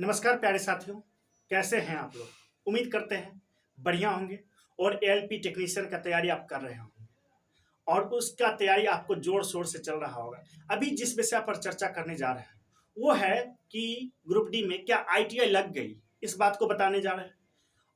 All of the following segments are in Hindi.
नमस्कार प्यारे साथियों, कैसे हैं आप लोग। उम्मीद करते हैं बढ़िया होंगे और एएलपी टेक्नीशियन का तैयारी आप कर रहे होंगे और उसका तैयारी आपको जोर शोर से चल रहा होगा। अभी जिस विषय पर चर्चा करने जा रहे हैं वो है कि ग्रुप डी में क्या आईटीआई लग गई, इस बात को बताने जा रहे हैं।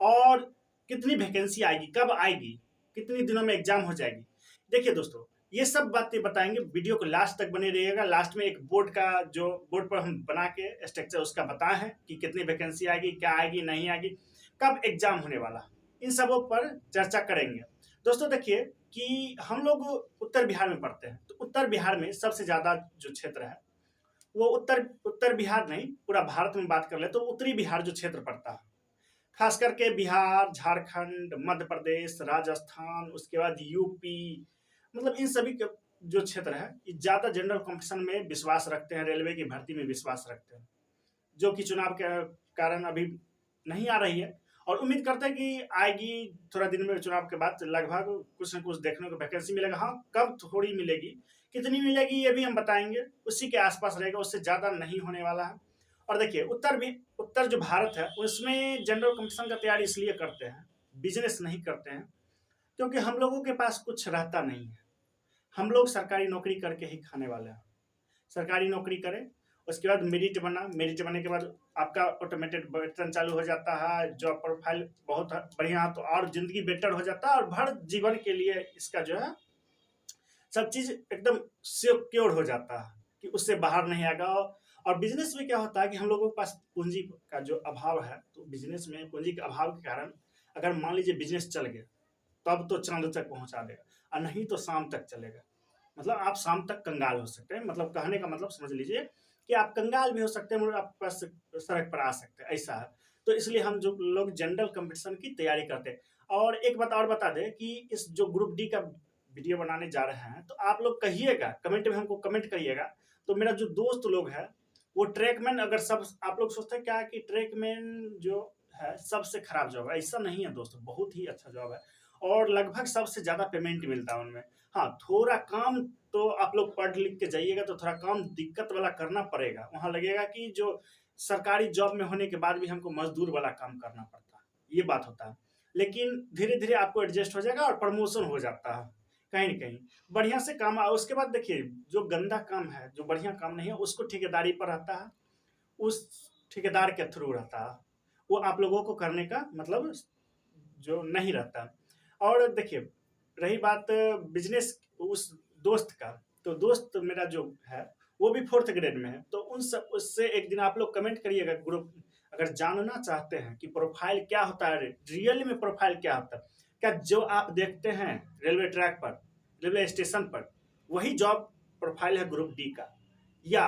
और कितनी वैकेंसी आएगी, कब आएगी, कितने दिनों में एग्जाम हो जाएगी। देखिए दोस्तों, ये सब बातें बताएंगे, वीडियो को लास्ट तक बने रहिएगा। लास्ट में एक बोर्ड का जो बोर्ड पर हम बना के स्ट्रक्चर उसका बताए हैं कि कितनी वैकेंसी आएगी, क्या आएगी, नहीं आएगी, कब एग्जाम होने वाला, इन सबों पर चर्चा करेंगे। दोस्तों देखिए कि हम लोग उत्तर बिहार में पढ़ते हैं, तो उत्तर बिहार में सबसे ज्यादा जो क्षेत्र है वो उत्तर उत्तर बिहार नहीं, पूरा भारत में बात कर ले तो उत्तरी बिहार जो क्षेत्र पड़ता है, खास करके बिहार, झारखंड, मध्य प्रदेश, राजस्थान, उसके बाद यूपी, मतलब इन सभी के जो क्षेत्र है ये ज्यादा जनरल कंपटीशन में विश्वास रखते हैं, रेलवे की भर्ती में विश्वास रखते हैं, जो कि चुनाव के कारण अभी नहीं आ रही है। और उम्मीद करते हैं कि आएगी थोड़ा दिन में, चुनाव के बाद लगभग कुछ न कुछ देखने को वैकेंसी मिलेगा। हाँ, कब थोड़ी मिलेगी, कितनी मिलेगी ये भी हम बताएंगे, उसी के आसपास रहेगा, उससे ज्यादा नहीं होने वाला है। और देखिए उत्तर जो भारत है उसमें जनरल कंपटीशन का तैयारी इसलिए करते हैं, बिजनेस नहीं करते हैं, क्योंकि हम लोगों के पास कुछ रहता नहीं है। हम लोग सरकारी नौकरी करके ही खाने वाले हैं। सरकारी नौकरी करें, उसके बाद मेरिट बनने के बाद आपका ऑटोमेटेड वेतन चालू हो जाता है, जॉब प्रोफाइल बहुत बढ़िया, तो और जिंदगी बेटर हो जाता है और भर जीवन के लिए इसका जो है सब चीज एकदम सिक्योर हो जाता है कि उससे बाहर नहीं आएगा। और बिजनेस में क्या होता है कि हम लोगों के पास पूंजी का जो अभाव है, तो बिजनेस में पूंजी के अभाव के कारण अगर मान लीजिए बिजनेस चल गया तब तो चांद तक पहुंचा देगा, और नहीं तो शाम तक चलेगा। मतलब आप शाम तक कंगाल हो सकते हैं, मतलब कहने का मतलब समझ लीजिए कि आप कंगाल भी हो सकते हैं, मतलब आप बस सड़क पर आ सकते हैं, ऐसा है। तो इसलिए हम जो लोग जनरल कंपटीशन की तैयारी करते हैं। और एक बात और बता दें कि इस जो ग्रुप डी का वीडियो बनाने जा रहे हैं, तो आप लोग कहिएगा कमेंट में, हमको कमेंट करिएगा। तो मेरा जो दोस्त लोग है वो ट्रैकमैन, अगर सब आप लोग सोचते हैं क्या कि ट्रैकमैन जो है सबसे खराब जॉब है, ऐसा नहीं है दोस्तों, बहुत ही अच्छा जॉब है और लगभग सबसे ज्यादा पेमेंट मिलता है उनमें। हाँ, थोड़ा काम, तो आप लोग पढ़ लिख के जाइएगा तो थोड़ा काम दिक्कत वाला करना पड़ेगा, वहां लगेगा कि जो सरकारी जॉब में होने के बाद भी हमको मजदूर वाला काम करना पड़ता है, ये बात होता है। लेकिन धीरे धीरे आपको एडजस्ट हो जाएगा और प्रमोशन हो जाता है कहीं ना कहीं, बढ़िया से काम। उसके बाद देखिए, जो गंदा काम है, जो बढ़िया काम नहीं है, उसको ठेकेदारी पर रहता है, उस ठेकेदार के थ्रू रहता है, वो आप लोगों को करने का मतलब जो नहीं रहता। और देखिए, रही बात बिजनेस उस दोस्त का, तो दोस्त मेरा जो है वो भी फोर्थ ग्रेड में है, तो उन सब उससे एक दिन आप लोग कमेंट करिएगा ग्रुप, अगर जानना चाहते हैं कि प्रोफाइल क्या होता है, रियल में प्रोफाइल क्या होता है, क्या जो आप देखते हैं रेलवे ट्रैक पर, रेलवे स्टेशन पर, वही जॉब प्रोफाइल है ग्रुप डी का, या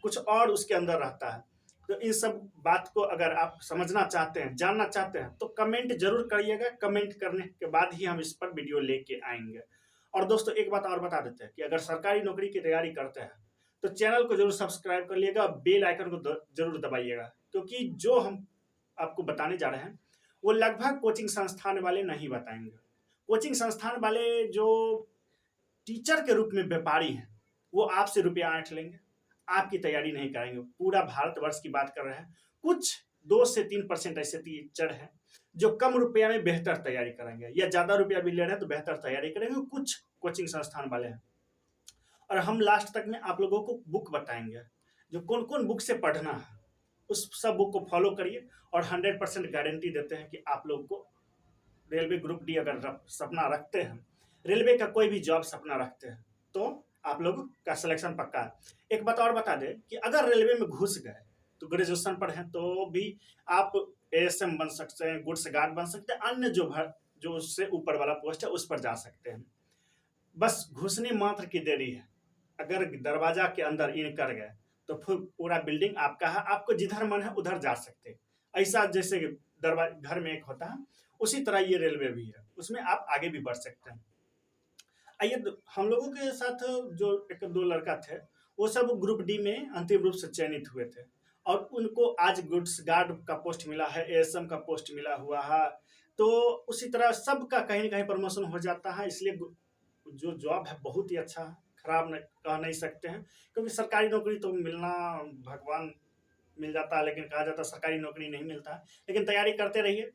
कुछ और उसके अंदर रहता है। तो इन सब बात को अगर आप समझना चाहते हैं, जानना चाहते हैं, तो कमेंट जरूर करिएगा। कमेंट करने के बाद ही हम इस पर वीडियो लेके आएंगे। और दोस्तों एक बात और बता देते हैं कि अगर सरकारी नौकरी की तैयारी करते हैं तो चैनल को जरूर सब्सक्राइब कर लिएगा, बेल आइकन को जरूर दबाइएगा, क्योंकि जो हम आपको बताने जा रहे हैं वो लगभग कोचिंग संस्थान वाले नहीं बताएंगे। कोचिंग संस्थान वाले जो टीचर के रूप में व्यापारी हैं, वो आपसे रुपया ऐंठ लेंगे, आपकी तैयारी नहीं कराएंगे। पूरा भारतवर्ष की बात कर रहे हैं, कुछ 2 से 3% ऐसे टीचर हैं जो कम रुपया में बेहतर तैयारी करेंगे, या ज्यादा रुपया भी ले रहे हैं तो बेहतर तैयारी करेंगे, कुछ कोचिंग संस्थान वाले हैं। और हम लास्ट तक में आप लोगों को बुक बताएंगे, जो कौन कौन बुक से पढ़ना है, उस सब बुक को फॉलो करिए। और 100% गारंटी देते हैं कि आप लोग को रेलवे ग्रुप डी अगर सपना रखते हैं, रेलवे का कोई भी जॉब सपना रखते हैं, तो आप लोग का सिलेक्शन पक्का है। एक बात और बता दें कि अगर रेलवे में घुस गए तो ग्रेजुएशन पर हैं तो भी आप एएसएम बन सकते हैं, गुड्स गार्ड बन सकते हैं, अन्य जो उससे ऊपर वाला पोस्ट है उस पर जा सकते हैं। बस घुसने मात्र की देरी है, अगर दरवाजा के अंदर इन कर गए तो फिर पूरा बिल्डिंग आपका है, आपको जिधर मन है उधर जा सकते हैं। ऐसा जैसे दरवाजा घर में एक होता है, उसी तरह ये रेलवे भी है, उसमें आप आगे भी बढ़ सकते हैं। आइए हम लोगों के साथ जो एक दो लड़का थे, वो सब ग्रुप डी में अंतिम रूप से चयनित हुए थे और उनको आज गुड्स गार्ड का पोस्ट मिला है, एएसएम का पोस्ट मिला हुआ है। तो उसी तरह सबका कहीं ना कहीं प्रमोशन हो जाता है। इसलिए जो जॉब है बहुत ही अच्छा है, खराब कह नहीं सकते हैं, क्योंकि सरकारी नौकरी तो मिलना भगवान मिल जाता है, लेकिन कहा जाता है सरकारी नौकरी नहीं मिलता है। लेकिन तैयारी करते रहिए,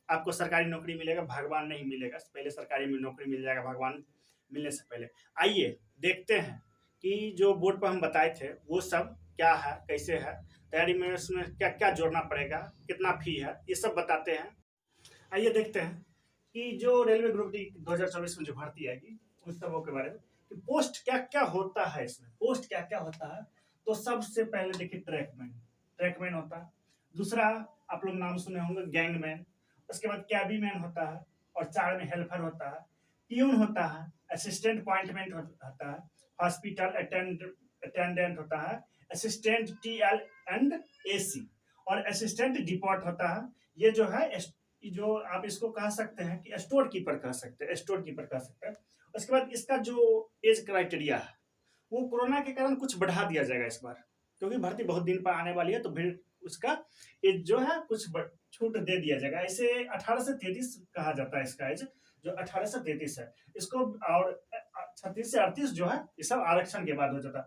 आपको सरकारी नौकरी मिलेगा, भगवान नहीं मिलेगा, पहले सरकारी में नौकरी मिल जाएगा भगवान मिलने से पहले। आइए देखते हैं कि जो बोर्ड पर हम बताए थे वो सब क्या है, कैसे है तैयारी में, उसमें क्या क्या जोड़ना पड़ेगा, कितना फी है, ये सब बताते हैं। आइए देखते हैं कि जो रेलवे ग्रुप डी 2024 में जो भर्ती आएगी उन सबों के बारे में, कि पोस्ट क्या क्या होता है, इसमें पोस्ट क्या क्या होता है। तो सबसे पहले देखिए ट्रैकमैन, ट्रैकमैन होता है। दूसरा आप लोग नाम सुने होंगे गैंगमैन। उसके बाद कैबीमैन होता है, और 4 में हेल्पर होता है, प्यून होता है, असिस्टेंट पॉइंटमेंट होता है, हॉस्पिटल अटेंडेंट होता है, असिस्टेंट टीएल एंड एसी, और असिस्टेंट डिपोर्ट होता है। ये जो है जो आप इसको कह सकते हैं कि स्टोर कीपर कह सकते हैं, स्टोर कीपर कह सकते हैं। उसके बाद इसका जो एज क्राइटेरिया है वो कोरोना के कारण कुछ बढ़ा दिया जाएगा इस बार, क्योंकि भर्ती बहुत दिन पर आने वाली है, तो फिर उसका एज जो है कुछ छूट दे दिया जाएगा। इसे 18 से 33 कहा जाता है, इसका एज जो 18 से 33 है इसको, और 36 से 38 जो है ये सब आरक्षण के बाद हो जाता है।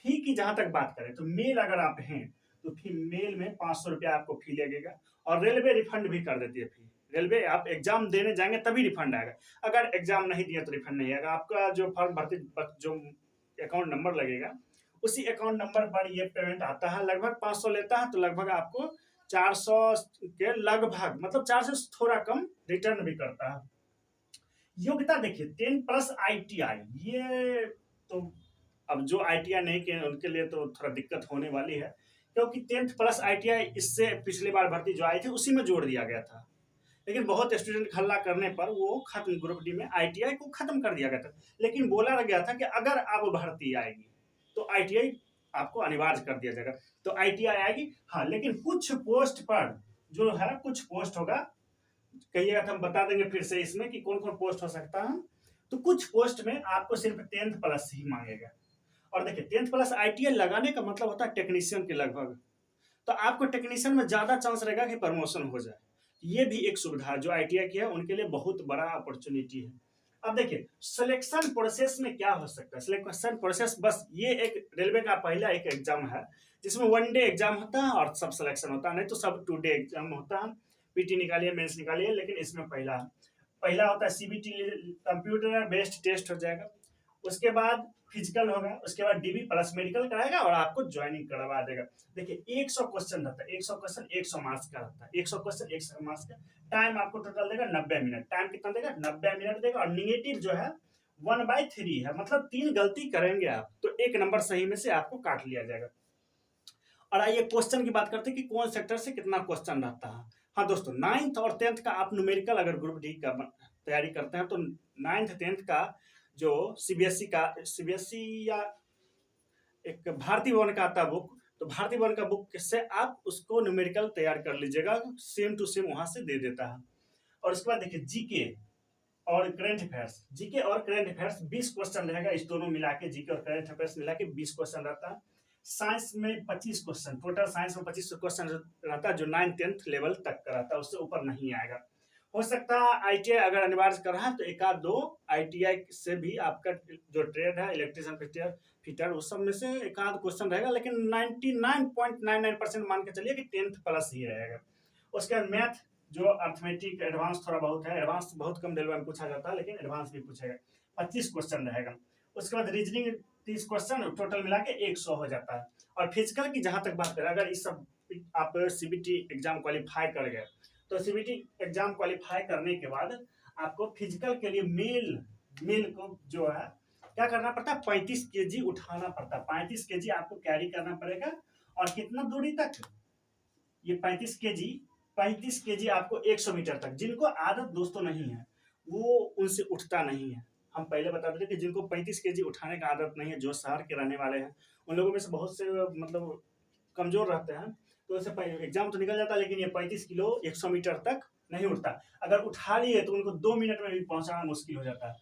फी की जहां तक बात करें तो मेल अगर आप हैं तो फीमेल में 500 रुपया आपको फी लगेगा, और रेलवे रिफंड भी कर देती है फी। रेलवे आप एग्जाम देने जाएंगे तभी रिफंड आएगा, अगर एग्जाम नहीं दिया तो रिफंड नहीं आएगा। आपका जो फॉर्म भर्ती जो अकाउंट नंबर लगेगा उसी अकाउंट नंबर पर ये पेमेंट आता है। लगभग 500 लेता है, तो लगभग आपको 400 के लगभग, मतलब 400 से थोड़ा कम रिटर्न भी करता है। योग्यता देखिए 10 प्लस ITI, ये तो अब जो ITI नहीं किए उनके लिए तो थोड़ा दिक्कत होने वाली है, क्योंकि 10th प्लस ITI इससे पिछली बार भर्ती जो आई थी उसी में जोड़ दिया गया था, लेकिन बहुत स्टूडेंट हल्ला करने पर वो खत्म, ग्रुप डी में ITI को खत्म कर दिया गया था। लेकिन बोला गया था कि अगर अब भर्ती आएगी तो ITI आपको अनिवार्य कर दिया जाएगा, तो ITI आएगी। हाँ, लेकिन कुछ पोस्ट पर जो है, कुछ पोस्ट होगा, कहिएगा तो हम बता देंगे फिर से इसमें कि कौन कौन पोस्ट हो सकता है। तो कुछ पोस्ट में आपको सिर्फ 10th प्लस ही मांगेगा। और देखिए 10th प्लस ITI लगाने का मतलब होता है टेक्नीशियन के लगभग, तो आपको टेक्नीशियन में ज्यादा चांस रहेगा कि प्रमोशन हो जाए। ये भी एक सुविधा जो ITI की है उनके लिए बहुत बड़ा अपॉर्चुनिटी है। अब देखिए सिलेक्शन प्रोसेस में क्या हो सकता है। सिलेक्शन प्रोसेस बस ये एक रेलवे का पहला एक एग्जाम है जिसमें 1 डे एग्जाम होता है और सब सिलेक्शन होता है, नहीं तो सब 2 डे एग्जाम होता है। PT निकालिए, मेंस निकालिए, लेकिन इसमें पहला होता है CBT, कंप्यूटर बेस्ड टेस्ट हो जाएगा। उसके बाद फिजिकल होगा, उसके बाद DB प्लस मेडिकल कराएगा और आपको ज्वाइनिंग करवा देगा। देखिए 100 क्वेश्चन रहता है, 100 क्वेश्चन 100 मार्क्स का रहता है, 100 क्वेश्चन 100 मार्क्स का। टाइम आपको टोटल देगा 90 मिनट। टाइम कितना देगा? 90 मिनट देगा। और निगेटिव जो है 1/3 है, मतलब 3 गलती करेंगे आप तो 1 नंबर सही में से आपको काट लिया जाएगा। और आइए क्वेश्चन की बात करते हैं कि कौन सेक्टर से कितना क्वेश्चन रहता है। हाँ दोस्तों, 9th और 10th का आप न्यूमेरिकल अगर ग्रुप डी का तैयारी करते हैं तो 9th 10th का जो CBSE या एक भारतीय भवन का आता है बुक, तो भारतीय भवन का बुक से आप उसको न्यूमेरिकल तैयार कर लीजिएगा, सेम टू सेम वहां से दे देता है। और उसके बाद देखिए जीके और करंट अफेयर्स, जीके और करंट अफेयर्स 20 क्वेश्चन रहेगा, इस दोनों मिला के जीके और करंट अफेयर्स मिला के 20 क्वेश्चन रहता है। साइंस में 25 क्वेश्चन, टोटल साइंस में 25 क्वेश्चन रहता है, जो 9th 10th लेवल तक का रहता है, उससे ऊपर नहीं आएगा। हो सकता है ITI अगर अनिवार्य कर रहा है तो 1-2 ITI से भी आपका जो ट्रेड है, इलेक्ट्रिशियन फिटर उस सब में से 1-आध क्वेश्चन रहेगा, लेकिन 99.99% मान के चलिए कि 10th प्लस ही रहेगा। उसके बाद मैथ, जो अर्थमेटिक एडवांस थोड़ा बहुत है, एडवांस बहुत कम रेलवे में पूछा जाता है, लेकिन एडवांस भी पूछेगा, 25 क्वेश्चन रहेगा। उसके बाद रीजनिंग 30 क्वेश्चन, टोटल मिला के 100 हो जाता है। और फिजिकल की जहां तक बात करें, अगर इस सब आप CBT एग्जाम क्वालिफाई कर गए तो CBT एग्जाम क्वालिफाई करने के बाद आपको फिजिकल के लिए मेल को जो है क्या करना पड़ता है, 35 kg उठाना पड़ता है। 35 kg आपको कैरी करना पड़ेगा। और कितना दूरी तक? ये 35 kg आपको 100 मीटर तक। जिनको आदत दोस्तों नहीं है वो उनसे उठता नहीं है। हम पहले बता दें कि जिनको 35 kg उठाने का आदत नहीं है, जो शहर के रहने वाले हैं, उन लोगों में से बहुत से मतलब कमजोर रहते हैं, तो ऐसे एग्जाम तो निकल जाता है, लेकिन ये 35 किलो 100 मीटर तक नहीं उठता। अगर उठा लिए तो उनको 2 मिनट में भी पहुंचाना मुश्किल हो जाता है,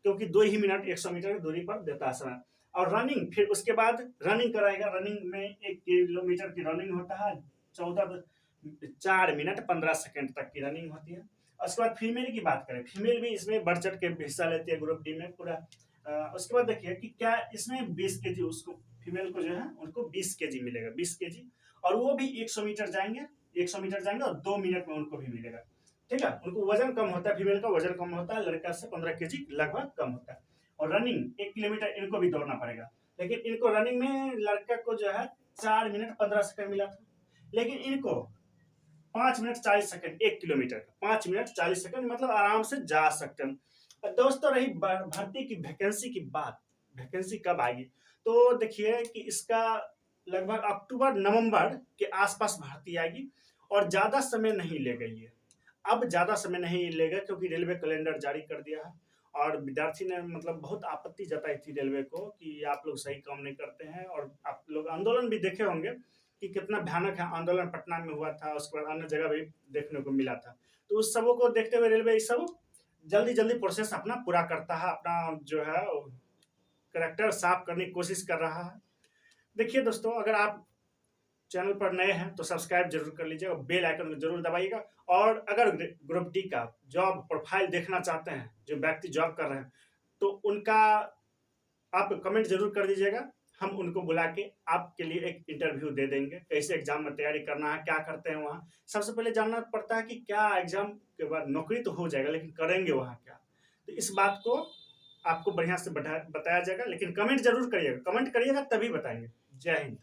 क्योंकि 2 ही मिनट 100 मीटर की दूरी पर देता है समय। और रनिंग, फिर उसके बाद रनिंग कराएगा। रनिंग में 1 किलोमीटर की रनिंग होता है, 4 मिनट 15 सेकंड तक की रनिंग होती है। उसके बाद फीमेल की बात करें, फीमेल भी इसमें बढ़ चढ़ के हिस्सा लेती है ग्रुप डी में पूरा। उसके बाद देखिए कि क्या इसमें 20 kg उसको फीमेल को जो है उनको 20 केजी मिलेगा, 20 केजी। और वो भी 100 मीटर जाएंगे, 100 मीटर जाएंगे और 2 मिनट में उनको भी मिलेगा। ठीक है, उनको वजन कम होता है, फीमेल का वजन कम होता है, लड़का से 15 केजी लगभग कम होता है। और रनिंग 1 किलोमीटर इनको भी दौड़ना पड़ेगा, लेकिन इनको रनिंग में लड़का को जो है 4 मिनट 15 सेकंड मिला था, लेकिन इनको 5 मिनट 40 सेकंड 1 किलोमीटर का, 5 मिनट 40 सेकंड, मतलब आराम से जा सकते हैं। दोस्तों रही भर्ती की वैकेंसी की बात, वैकेंसी कब आएगी, तो देखिए कि इसका लगभग अक्टूबर नवंबर के आसपास भर्ती आएगी और ज़्यादा समय नहीं ले गई है। अब ज़्यादा समय नहीं लेगा क्योंकि रेलवे कैलेंडर जारी कर दिया है और विद्यार्थी ने मतलब बहुत आपत्ति जताई थी रेलवे को कि आप लोग सही काम नहीं करते हैं। और आप लोग आंदोलन भी देखे होंगे कि कितना भयानक है आंदोलन, पटना में हुआ था, उसके बाद अन्य जगह भी देखने को मिला था। तो उस सबों को देखते हुए रेलवे इस सब जल्दी जल्दी प्रोसेस अपना पूरा करता है, अपना जो है करेक्टर साफ करने की कोशिश कर रहा है। देखिए दोस्तों, अगर आप चैनल पर नए हैं तो सब्सक्राइब जरूर कर लीजिएगा, बेल आइकन को जरूर दबाइएगा। और अगर ग्रुप डी का जॉब प्रोफाइल देखना चाहते हैं, जो व्यक्ति जॉब कर रहे हैं, तो उनका आप कमेंट जरूर कर दीजिएगा, हम उनको बुला के आपके लिए एक इंटरव्यू दे देंगे। कैसे एग्जाम में तैयारी करना है, क्या करते हैं वहाँ, सबसे पहले जानना पड़ता है कि क्या एग्जाम के बाद नौकरी तो हो जाएगा, लेकिन करेंगे वहाँ क्या, तो इस बात को आपको बढ़िया से बताया जाएगा। लेकिन कमेंट जरूर करिएगा, कमेंट करिएगा तभी बताएंगे। जय हिंद।